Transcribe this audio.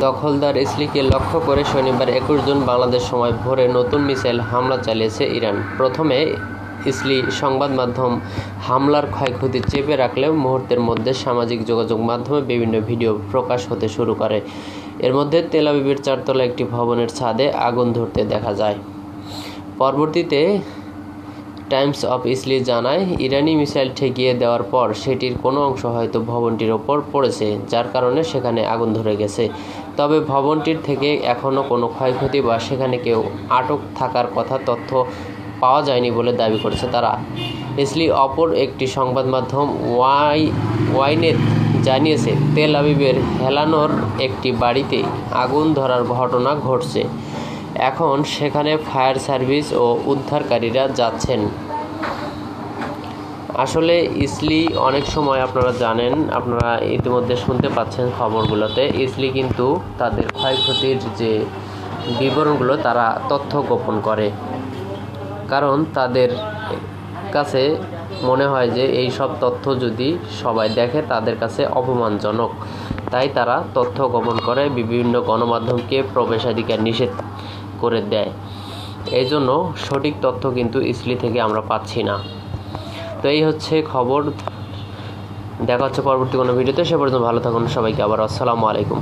দখলদার ইসলিকে লক্ষ্য করে শনিবার 21 জুন বাংলাদেশ সময় ভোরে নতুন মিসাইল হামলা চালিয়েছে ইরান। প্রথমে ইসলি সংবাদ মাধ্যম হামলার ক্ষয়ক্ষতি চেপে রাখলেও মুহূর্তের মধ্যে সামাজিক যোগাযোগ মাধ্যমে বিভিন্ন ভিডিও প্রকাশ হতে শুরু করে। এর মধ্যে তেল আবিবের 4 তলা একটি ভবনের ছাদে আগুন ধরতে দেখা যায়। পরবর্তীতে টাইমস অফ ইসলি জানায়, ইরানি মিসাইল ঠেকিয়ে দেওয়ার পর সেটির কোনো অংশ হয়তো ভবনটির ওপর পড়েছে, যার কারণে সেখানে আগুন ধরে গেছে। তবে ভবনটির থেকে এখনও কোনো ক্ষয়ক্ষতি বা সেখানে কেউ আটক থাকার তথ্য পাওয়া যায়নি বলে দাবি করেছে তারা। ইসলি অপর একটি সংবাদ মাধ্যম ওয়াইনেট জানিয়েছে, তেল আবিবের হেলানোর একটি বাড়িতে আগুন ধরার ঘটনা ঘটছে। এখন সেখানে ফায়ার সার্ভিস ও উদ্ধারকারীরা যাচ্ছেন। আসলে ইসলি অনেক সময় আপনারা জানেন, আপনারা ইতিমধ্যে শুনতে পাচ্ছেন খবরগুলোতে, ইসলি কিন্তু তাদের ক্ষয়ক্ষতির যে বিবরণগুলো তারা তথ্য গোপন করে, কারণ তাদের কাছে মনে হয় যে এই সব তথ্য যদি সবাই দেখে তাদের কাছে অপমানজনক, তাই তারা তথ্য গোপন করে বিভিন্ন গণমাধ্যমকে প্রবেশাধিকার নিষেধ করে দেয়। এই জন্য সঠিক তথ্য কিন্তু ইসলি থেকে আমরা পাচ্ছি না। তো এই হচ্ছে খবর। দেখা হচ্ছে পরবর্তী কোনো ভিডিওতে। সে পর্যন্ত ভালো থাকুন সবাইকে। আবার আসসালামু আলাইকুম।